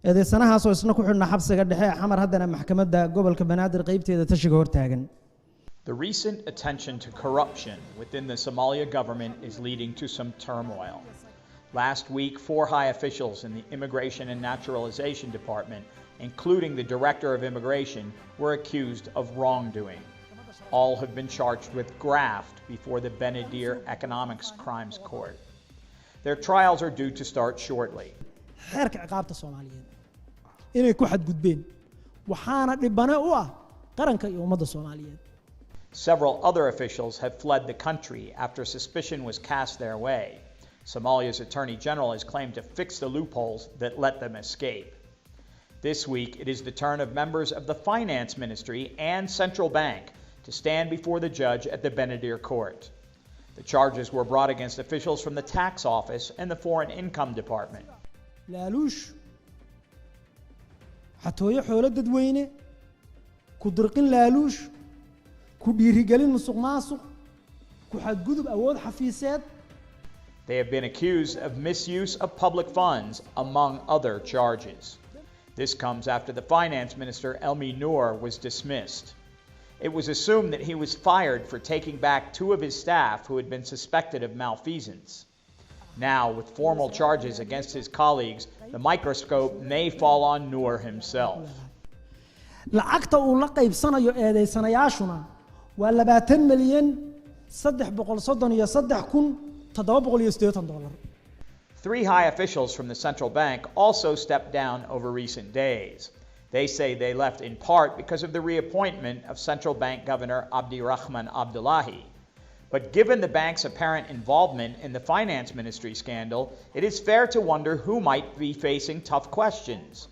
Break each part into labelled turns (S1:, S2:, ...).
S1: eedeysanahaasoo isna ku xidhna xabsiga dhexe ee xamar haddana maxkamadda gobolka banaadir qaybteeda tashiga hortaagan.
S2: The recent attention to corruption within the Somalia government is leading to some turmoil. Last week, 4 high officials in the Immigration and Naturalization Department, including the Director of Immigration, were accused of wrongdoing. All have been charged with graft before the Benadir Economics Crimes Court. Their trials are due to start shortly.
S1: xeerka ciqaabta Soomaaliyeed inay ku xadgudbeen waxaana dhibana u ah qaranka iyo ummadda Soomaaliyeed.
S2: Several other officials have fled the country after suspicion was cast their way. Somalia's Attorney General has claimed to fix the loopholes that let them escape. This week, it is the turn of members of the Finance Ministry and Central Bank to stand before the judge at the Benadir Court. The charges were brought against officials from the Tax Office and the Foreign Income Department.
S1: laaluush xatooyo xoolo dadweyne ku dirqin laaluush ku dhiirigelin musuqmaasuq ku xadgudub awood xafiiseed.
S2: They have been accused of misuse of public funds, among other charges. This comes after the Finance Minister, Elmi Noor, was dismissed. It was assumed that he was fired for taking back 2 of his staff who had been suspected of malfeasance. Now, with formal charges against his colleagues, the microscope may fall on Noor himself.
S1: lacagta uu la qaybsanayo eedeysanayaashuna waa $2,333,780.
S2: 3 high officials from the central bank also stepped down over recent days. They say they left in part because of the reappointment of Central Bank Governor Abdirahman Abdullahi. But given the bank's apparent involvement in the finance ministry scandal, it is fair to wonder who might be facing tough questions: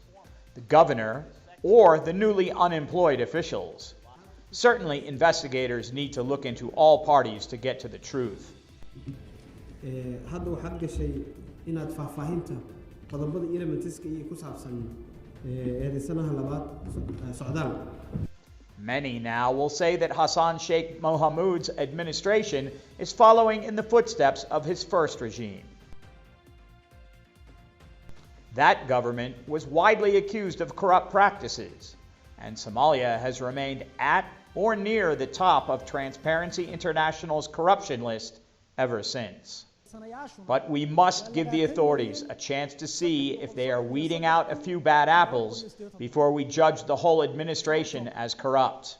S2: the governor or the newly unemployed officials. Certainly, investigators need to look into all parties to get to the truth.
S3: hadda waxaad gashay inaad faahfaahinta qodobada elementiska iyo ku saabsan eedeysanaha labaad socdaal.
S2: Many now will say that Hassan Sheikh Mohamud's administration is following in the footsteps of his first regime. That government was widely accused of corrupt practices, and Somalia has remained at or near the top of Transparency International's corruption list ever since. But we must give the authorities a chance to see if they are weeding out a few bad apples before we judge the whole administration as corrupt.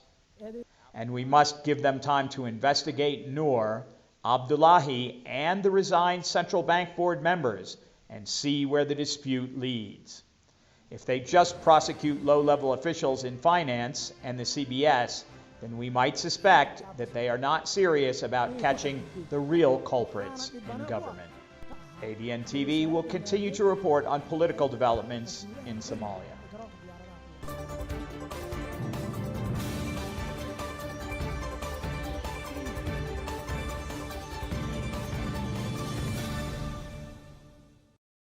S2: And we must give them time to investigate Noor, Abdullahi, and the resigned Central Bank Board members and see where the dispute leads. If they just prosecute low-level officials in finance and the CBS, then we might suspect that they are not serious about catching the real culprits in government. ADN TV will continue to report on political developments in Somalia.